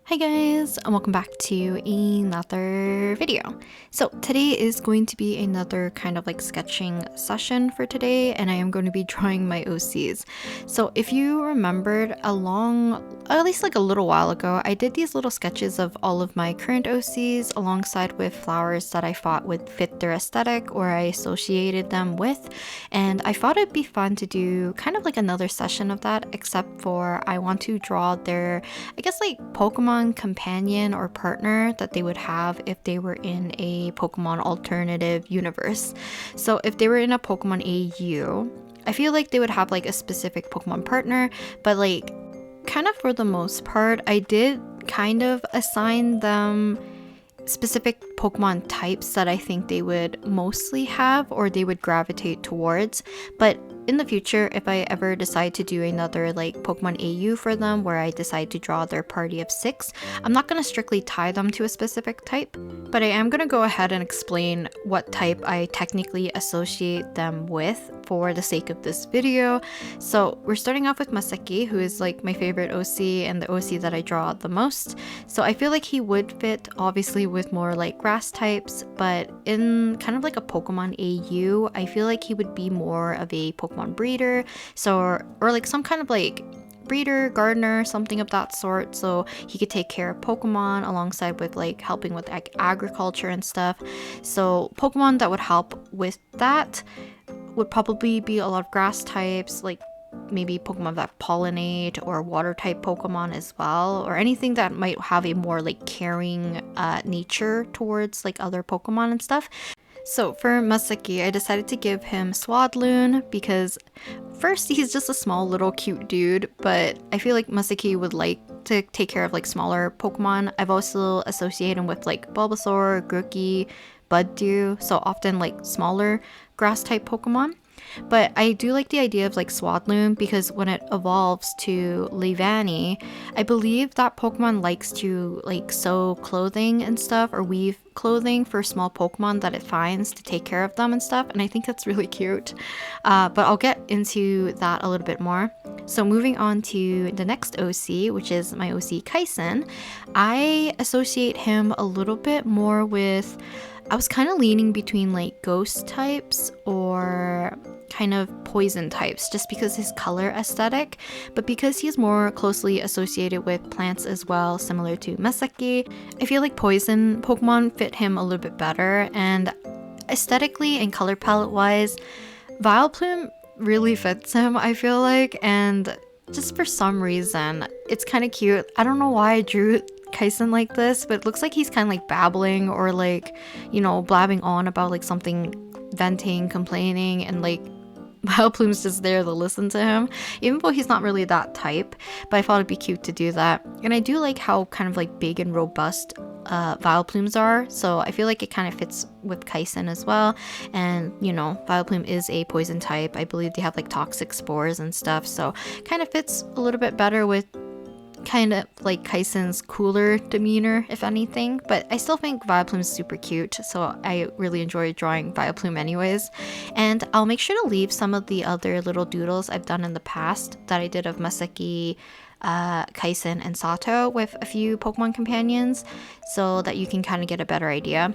Hi guys, and welcome back to another video. So today is going to be another kind of like sketching session for today, and I am going to be drawing my OCs. So if you remembered at least like a little while ago, I did these little sketches of all of my current OCs alongside with flowers that I thought would fit their aesthetic or I associated them with, and I thought it'd be fun to do kind of like another session of that, except for I want to draw their, I guess, like Pokemon companion or partner that they would have if they were in a Pokemon alternative universe. So if they were in a Pokemon AU, I feel like they would have like a specific Pokemon partner, but like kind of for the most part, I did kind of assign them specific Pokemon types that I think they would mostly have or they would gravitate towards. But in the future, if I ever decide to do another like Pokemon AU for them where I decide to draw their party of 6, I'm not going to strictly tie them to a specific type, but I am going to go ahead and explain what type I technically associate them with for the sake of this video. So we're starting off with Masaki, who is like my favorite OC and the OC that I draw the most. So I feel like he would fit obviously with more like grass types, but in kind of like a Pokemon AU, I feel like he would be more of a Pokemon breeder, so or like some kind of like breeder, gardener, something of that sort, so he could take care of Pokemon alongside with like helping with like agriculture and stuff. So Pokemon that would help with that would probably be a lot of grass types, like maybe Pokemon that pollinate or water type Pokemon as well, or anything that might have a more like caring nature towards like other Pokemon and stuff. So for Masaki, I decided to give him Swadloon because first, he's just a small little cute dude, but I feel like Masaki would like to take care of like smaller Pokemon. I've also associated him with like Bulbasaur, Grookey, Buddew, so often like smaller grass type Pokemon. But I do like the idea of like Swadloon because when it evolves to Leavanny, I believe that Pokemon likes to like sew clothing and stuff or weave clothing for small Pokemon that it finds to take care of them and stuff, and I think that's really cute. But I'll get into that a little bit more. So moving on to the next OC, which is my OC Kaisen, I associate him a little bit more with, I was kind of leaning between like ghost types or kind of poison types just because his color aesthetic, but because he's more closely associated with plants as well, similar to Masaki, I feel like poison Pokemon fit him a little bit better, and aesthetically and color palette wise, Vileplume really fits him, I feel like, and just for some reason, it's kind of cute. I don't know why I drew Kaisen like this, but it looks like he's kind of like babbling or like, you know, blabbing on about like something, venting, complaining, and like Vileplume's just there to listen to him, even though he's not really that type, but I thought it'd be cute to do that. And I do like how kind of like big and robust Vileplumes are, so I feel like it kind of fits with Kaisen as well. And you know, Vileplume is a poison type. I believe they have like toxic spores and stuff, so kind of fits a little bit better with kind of like Kaisen's cooler demeanor, if anything. But I still think Vileplume's super cute, so I really enjoy drawing Vileplume anyways. And I'll make sure to leave some of the other little doodles I've done in the past that I did of Masaki, Kaisen, and Sato with a few Pokemon companions, so that you can kind of get a better idea.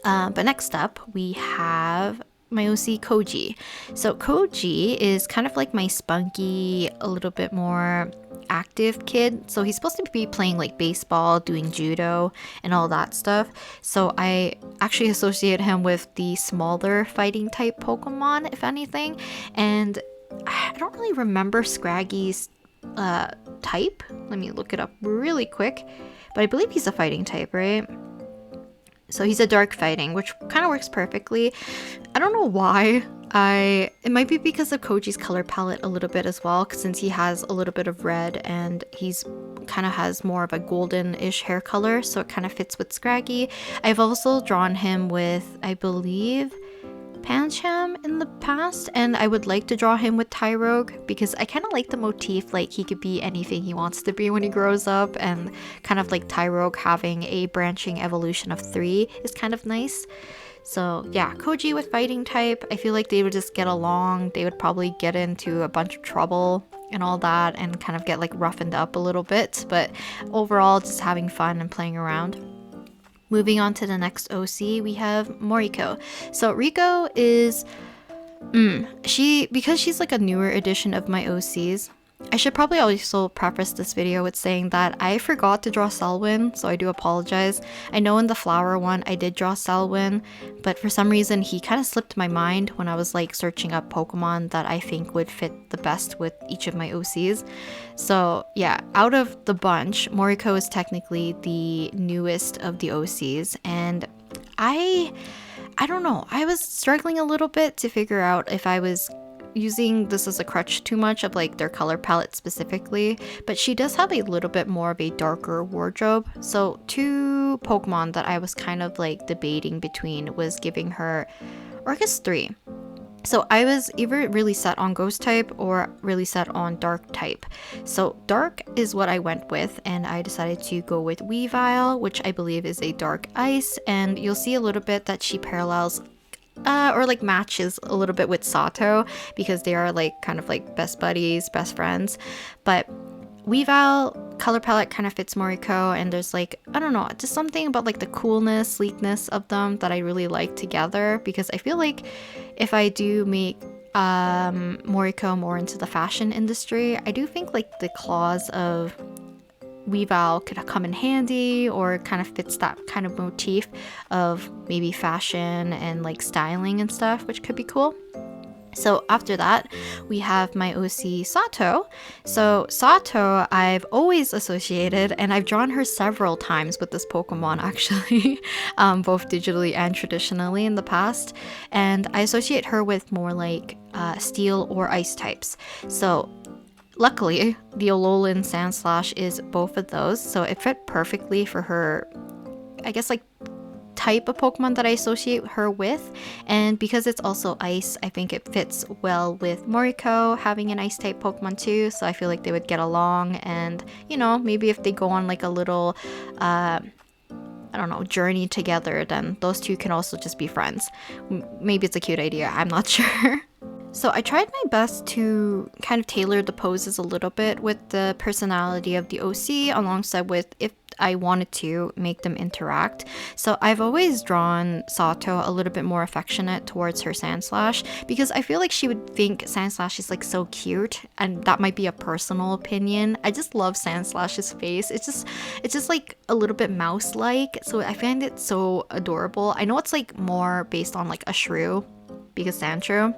But next up, we have my OC Koji. So Koji is kind of like my spunky, a little bit more active kid. So he's supposed to be playing like baseball, doing judo, and all that stuff. So I actually associate him with the smaller fighting type Pokemon, if anything. And I don't really remember Scraggy's type. Let me look it up really quick. But I believe he's a fighting type, right? So he's a dark fighting, which kind of works perfectly. I don't know why. It might be because of Koji's color palette a little bit as well, since he has a little bit of red and he's kind of has more of a golden-ish hair color, so it kind of fits with Scraggy. I've also drawn him with, I believe, Pancham in the past, and I would like to draw him with Tyrogue because I kind of like the motif, like he could be anything he wants to be when he grows up, and kind of like Tyrogue having a branching evolution of 3 is kind of nice. So yeah, Koji with fighting type, I feel like they would just get along. They would probably get into a bunch of trouble and all that and kind of get like roughened up a little bit, but overall just having fun and playing around. Moving on to the next OC, we have Moriko. So Riko is because she's like a newer edition of my OCs. I should probably also preface this video with saying that I forgot to draw Selwin, so I do apologize. I know in the flower one I did draw Selwin, but for some reason he kind of slipped my mind when I was like searching up Pokemon that I think would fit the best with each of my OCs. So yeah, out of the bunch, Moriko is technically the newest of the OCs, and I don't know, I was struggling a little bit to figure out if I was using this as a crutch too much of like their color palette specifically, but she does have a little bit more of a darker wardrobe. So two Pokemon that I was kind of like debating between was giving her, or I guess three. So I was either really set on ghost type or really set on dark type. So dark is what I went with, and I decided to go with Weavile, which I believe is a dark ice, and you'll see a little bit that she parallels or like matches a little bit with Sato because they are like kind of like best buddies, best friends. But Weavile color palette kind of fits Moriko, and there's like, I don't know, just something about like the coolness, sleekness of them that I really like together, because I feel like if I do make Moriko more into the fashion industry, I do think like the claws of Weavile could come in handy, or kind of fits that kind of motif of maybe fashion and like styling and stuff, which could be cool. So after that, we have my OC Sato. So Sato, I've always associated, and I've drawn her several times with this Pokemon actually, both digitally and traditionally in the past. And I associate her with more like steel or ice types. So luckily, the Alolan Sandslash is both of those, so it fit perfectly for her, I guess, like type of Pokemon that I associate her with. And because it's also ice, I think it fits well with Moriko having an ice type Pokemon too, so I feel like they would get along. And you know, maybe if they go on like a little I don't know, journey together, then those two can also just be friends. Maybe it's a cute idea, I'm not sure. So I tried my best to kind of tailor the poses a little bit with the personality of the OC, alongside with if I wanted to make them interact. So I've always drawn Sato a little bit more affectionate towards her Sandslash, because I feel like she would think Sandslash is like so cute, and that might be a personal opinion. I just love Sandslash's face. It's just like a little bit mouse-like, so I find it so adorable. I know it's like more based on like a shrew, because Sandshrew,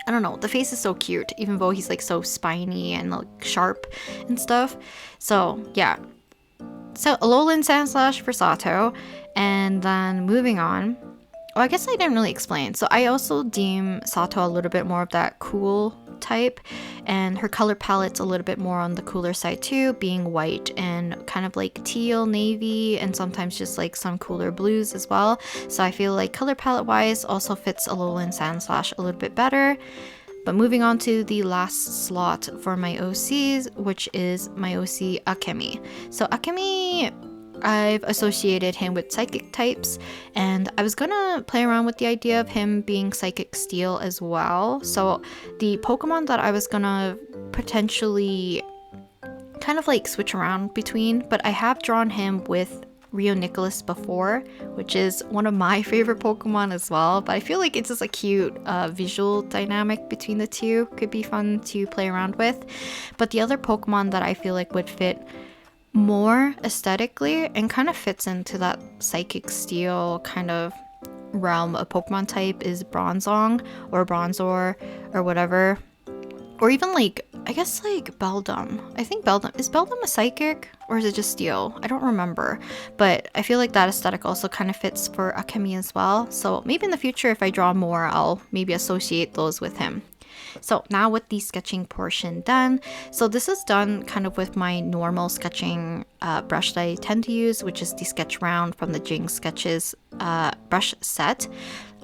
I don't know, the face is so cute, even though he's like so spiny and like sharp and stuff. So yeah, so Alolan Sandslash for Sato. And then moving on, oh, I guess I didn't really explain. So I also deem Sato a little bit more of that cool type, and her color palette's a little bit more on the cooler side too, being white and kind of like teal, navy, and sometimes just like some cooler blues as well. So I feel like color palette wise also fits Alolan Sandslash a little bit better. But moving on to the last slot for my OCs, which is my OC Akimi. So Akimi, I've associated him with psychic types, and I was gonna play around with the idea of him being psychic steel as well. So the Pokemon that I was gonna potentially kind of like switch around between, but I have drawn him with Rio Nicholas before, which is one of my favorite Pokemon as well. But I feel like it's just a cute visual dynamic between the two. Could be fun to play around with. But the other Pokemon that I feel like would fit more aesthetically and kind of fits into that psychic steel kind of realm of Pokemon type is Bronzong or Bronzor or whatever, or even like, I guess like Beldum. I think Beldum, is Beldum a psychic or is it just steel? I don't remember, but I feel like that aesthetic also kind of fits for Akemi as well. So maybe in the future if I draw more, I'll maybe associate those with him. So now with the sketching portion done, so this is done kind of with my normal sketching brush that I tend to use, which is the Sketch Round from the Jing Sketches brush set.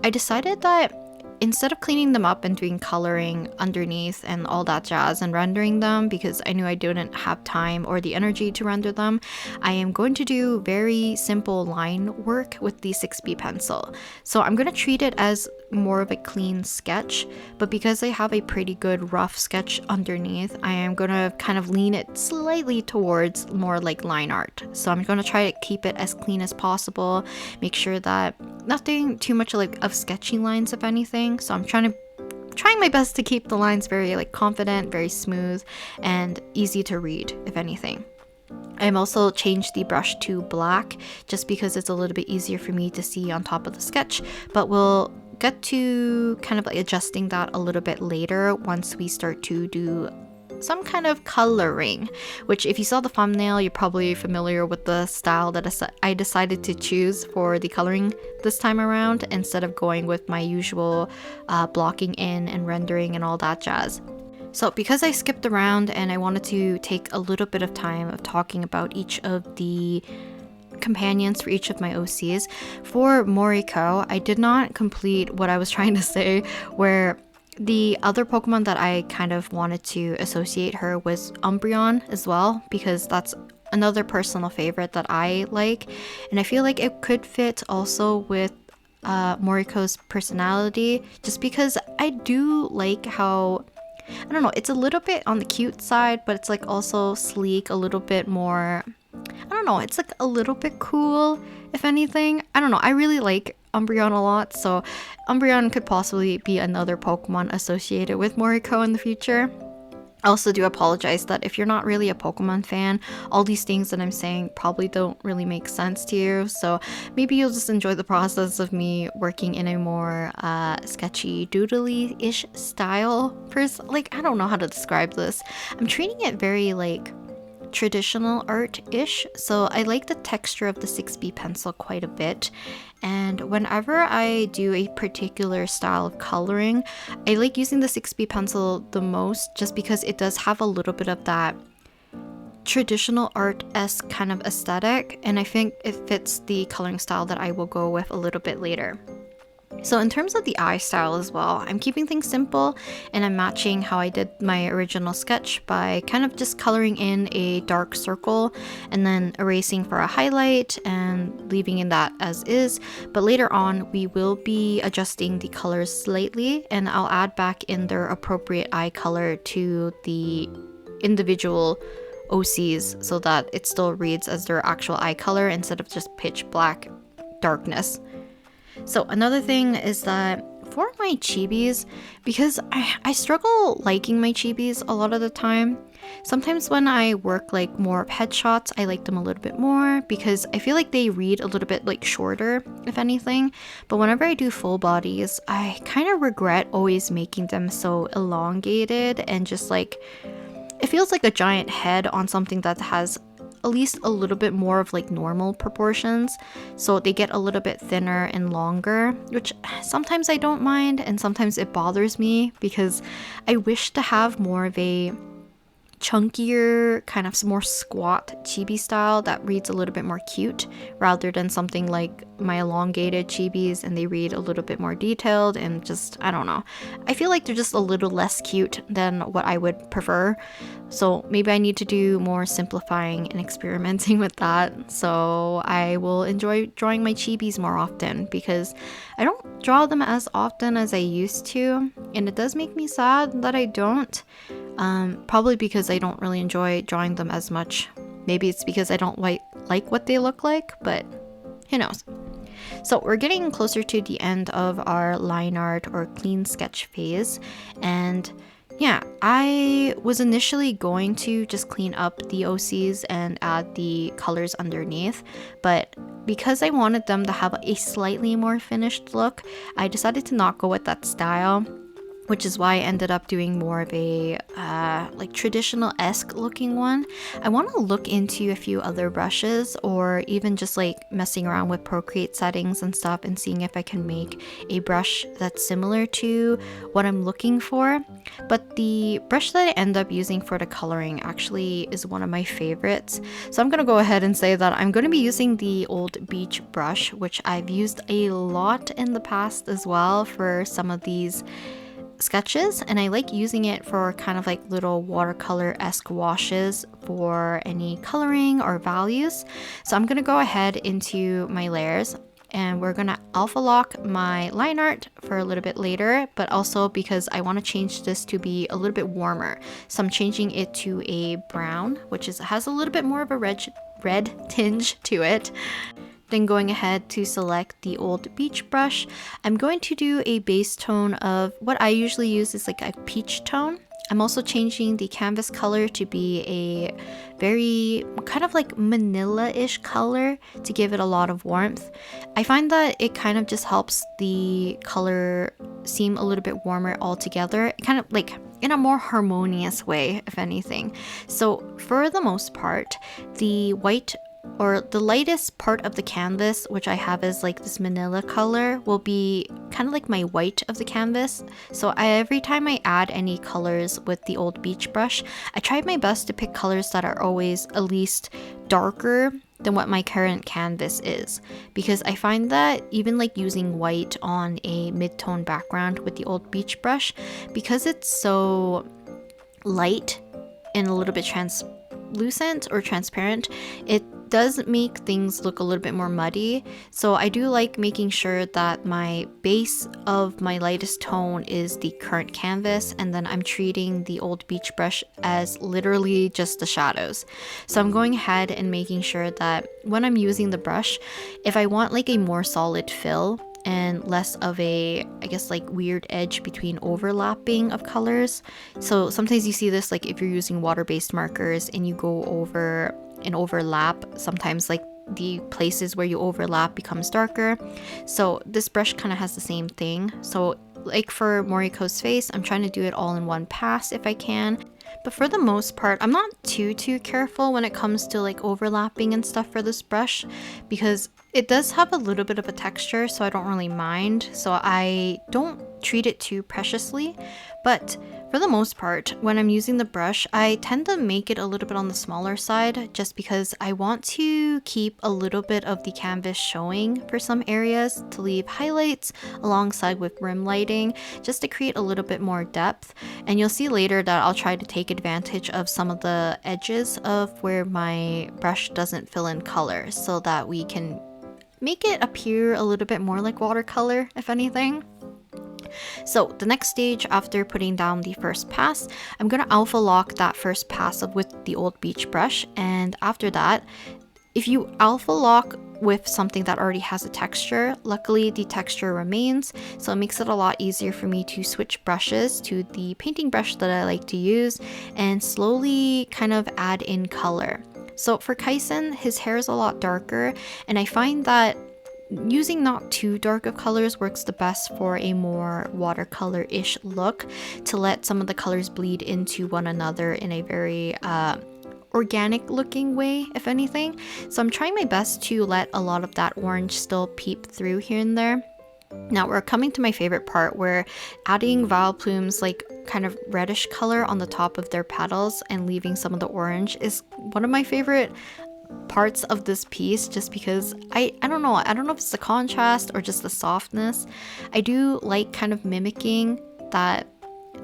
I decided that instead of cleaning them up and doing coloring underneath and all that jazz and rendering them, because I knew I didn't have time or the energy to render them, I am going to do very simple line work with the 6B pencil. So I'm going to treat it as more of a clean sketch, but because I have a pretty good rough sketch underneath, I am gonna kind of lean it slightly towards more like line art. So I'm gonna try to keep it as clean as possible, make sure that nothing too much like of sketchy lines, if anything. So I'm trying my best to keep the lines very like confident, very smooth, and easy to read, if anything. I'm also changed the brush to black just because it's a little bit easier for me to see on top of the sketch, but we'll get to kind of like adjusting that a little bit later once we start to do some kind of coloring, which if you saw the thumbnail, you're probably familiar with the style that I decided to choose for the coloring this time around instead of going with my usual blocking in and rendering and all that jazz. So because I skipped around and I wanted to take a little bit of time of talking about each of the companions for each of my OCs, for Morico, I did not complete what I was trying to say, where the other Pokemon that I kind of wanted to associate her was Umbreon as well, because that's another personal favorite that I like, and I feel like it could fit also with Moriko's personality, just because I do like how, I don't know, it's a little bit on the cute side, but it's like also sleek, a little bit more, I don't know, it's like a little bit cool, if anything. I don't know, I really like Umbreon a lot, so Umbreon could possibly be another Pokemon associated with Morico in the future. I also do apologize that if you're not really a Pokemon fan, all these things that I'm saying probably don't really make sense to you, so maybe you'll just enjoy the process of me working in a more sketchy, doodly-ish style. Like, I don't know how to describe this. I'm treating it very like traditional art-ish, so I like the texture of the 6B pencil quite a bit, and whenever I do a particular style of coloring, I like using the 6B pencil the most just because it does have a little bit of that traditional art-esque kind of aesthetic, and I think it fits the coloring style that I will go with a little bit later. So in terms of the eye style as well, I'm keeping things simple, and I'm matching how I did my original sketch by kind of just coloring in a dark circle and then erasing for a highlight and leaving in that as is. But later on, we will be adjusting the colors slightly, and I'll add back in their appropriate eye color to the individual OCs so that it still reads as their actual eye color instead of just pitch black darkness. So another thing is that for my chibis, because I struggle liking my chibis a lot of the time. Sometimes when I work like more of headshots, I like them a little bit more because I feel like they read a little bit like shorter, if anything. But whenever I do full bodies, I kind of regret always making them so elongated and just like, it feels like a giant head on something that has at least a little bit more of like normal proportions, so they get a little bit thinner and longer, which sometimes I don't mind and sometimes it bothers me because I wish to have more of a chunkier, kind of more squat chibi style that reads a little bit more cute rather than something like my elongated chibis and they read a little bit more detailed and just, I don't know. I feel like they're just a little less cute than what I would prefer. So maybe I need to do more simplifying and experimenting with that. So I will enjoy drawing my chibis more often because I don't draw them as often as I used to. And it does make me sad that I don't. Probably because I don't really enjoy drawing them as much. Maybe it's because I don't like what they look like, but who knows. So we're getting closer to the end of our line art or clean sketch phase, and yeah, I was initially going to just clean up the OCs and add the colors underneath, but because I wanted them to have a slightly more finished look, I decided to not go with that style, which is why I ended up doing more of a like traditional-esque looking one. I want to look into a few other brushes or even just like messing around with Procreate settings and stuff and seeing if I can make a brush that's similar to what I'm looking for. But the brush that I end up using for the coloring actually is one of my favorites. So I'm going to go ahead and say that I'm going to be using the old beach brush, which I've used a lot in the past as well for some of these sketches, and I like using it for kind of like little watercolor-esque washes for any coloring or values. So I'm gonna go ahead into my layers. and we're gonna alpha lock my line art for a little bit later, but also because I want to change this to be a little bit warmer. So I'm changing it to a brown, which has a little bit more of a red tinge to it. Then going ahead to select the old beach brush, I'm going to do a base tone of what I usually use is like a peach tone. I'm also changing the canvas color to be a very kind of like manila-ish color to give it a lot of warmth. I find that it kind of just helps the color seem a little bit warmer altogether, kind of like in a more harmonious way, if anything. So for the most part, the white or the lightest part of the canvas, which I have as like this manila color, will be kind of like my white of the canvas. So every time I add any colors with the old beach brush, I try my best to pick colors that are always at least darker than what my current canvas is, because I find that even like using white on a mid-tone background with the old beach brush, because it's so light and a little bit translucent or transparent, it does make things look a little bit more muddy. So I do like making sure that my base of my lightest tone is the current canvas, and then I'm treating the old beach brush as literally just the shadows. So I'm going ahead and making sure that when I'm using the brush, if I want like a more solid fill and less of a, I guess, like weird edge between overlapping of colors. So sometimes you see this like if you're using water-based markers and you go over and overlap, sometimes like the places where you overlap becomes darker. So this brush kind of has the same thing. So like for Moriko's face, I'm trying to do it all in one pass if I can. But for the most part, I'm not too careful when it comes to like overlapping and stuff for this brush, because it does have a little bit of a texture, so I don't really mind. So I don't treat it too preciously. But for the most part, when I'm using the brush, I tend to make it a little bit on the smaller side just because I want to keep a little bit of the canvas showing for some areas to leave highlights alongside with rim lighting, just to create a little bit more depth. And you'll see later that I'll try to take advantage of some of the edges of where my brush doesn't fill in color so that we can make it appear a little bit more like watercolor, if anything. So the next stage after putting down the first pass, I'm going to alpha lock that first pass with the old beach brush. And after that, if you alpha lock with something that already has a texture, luckily the texture remains, so it makes it a lot easier for me to switch brushes to the painting brush that I like to use and slowly kind of add in color. So for Kaisen, his hair is a lot darker, and I find that using not too dark of colors works the best for a more watercolor-ish look, to let some of the colors bleed into one another in a very organic looking way, if anything. So I'm trying my best to let a lot of that orange still peep through here and there. Now we're coming to my favorite part, where adding Vileplume's like kind of reddish color on the top of their petals and leaving some of the orange is one of my favorite parts of this piece, just because I don't know if it's the contrast or just the softness. I do like kind of mimicking that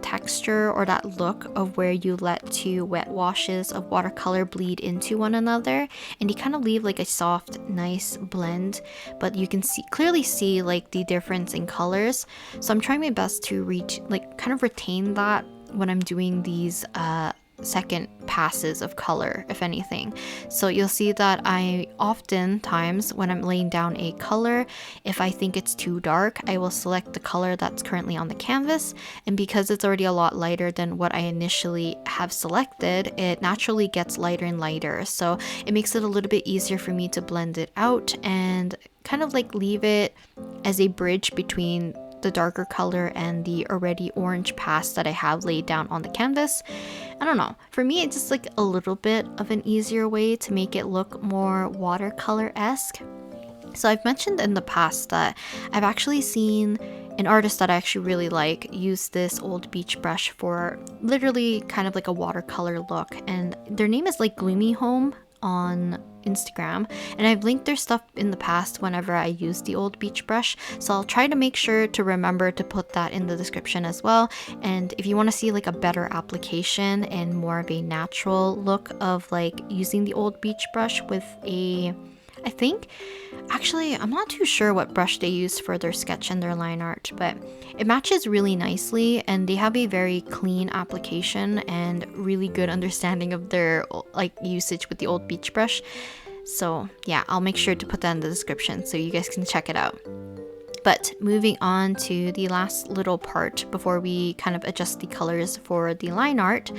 texture or that look of where you let two wet washes of watercolor bleed into one another, and you kind of leave like a soft, nice blend, but you can clearly see like the difference in colors. So I'm trying my best to kind of retain that when I'm doing these second passes of color, if anything. So you'll see that I oftentimes, when I'm laying down a color, if I think it's too dark, I will select the color that's currently on the canvas, and because it's already a lot lighter than what I initially have selected, it naturally gets lighter and lighter. So it makes it a little bit easier for me to blend it out and kind of like leave it as a bridge between the darker color and the already orange pass that I have laid down on the canvas. I don't know, for me it's just like a little bit of an easier way to make it look more watercolor-esque. So I've mentioned in the past that I've actually seen an artist that I actually really like use this old beach brush for literally kind of like a watercolor look, and their name is like Gloomy Home on Instagram, and I've linked their stuff in the past whenever I use the old beach brush, so I'll try to make sure to remember to put that in the description as well. And if you want to see like a better application and more of a natural look of like using the old beach brush with a, I think Actually, I'm not too sure what brush they use for their sketch and their line art, but it matches really nicely and they have a very clean application and really good understanding of their like usage with the old beach brush. So yeah, I'll make sure to put that in the description so you guys can check it out. But moving on to the last little part before we kind of adjust the colors for the line art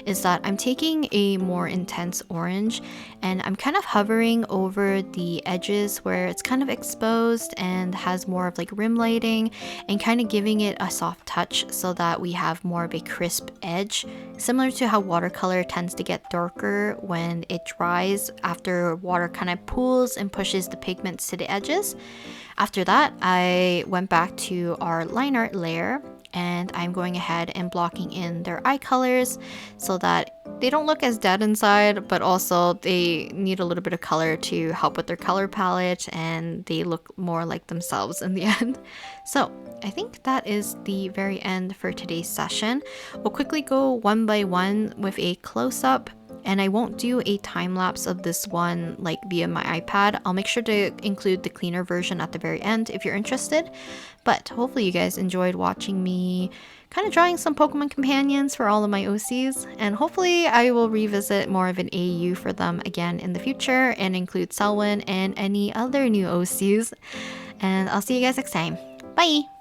is that I'm taking a more intense orange and I'm kind of hovering over the edges where it's kind of exposed and has more of like rim lighting and kind of giving it a soft touch so that we have more of a crisp edge, similar to how watercolor tends to get darker when it dries after water kind of pools and pushes the pigments to the edges. After that, I went back to our line art layer and I'm going ahead and blocking in their eye colors so that they don't look as dead inside, but also they need a little bit of color to help with their color palette and they look more like themselves in the end. So I think that is the very end for today's session. We'll quickly go one by one with a close-up. And I won't do a time lapse of this one like via my iPad. I'll make sure to include the cleaner version at the very end if you're interested. But hopefully you guys enjoyed watching me kind of drawing some Pokemon companions for all of my OCs. And hopefully I will revisit more of an AU for them again in the future and include Selwin and any other new OCs. And I'll see you guys next time. Bye!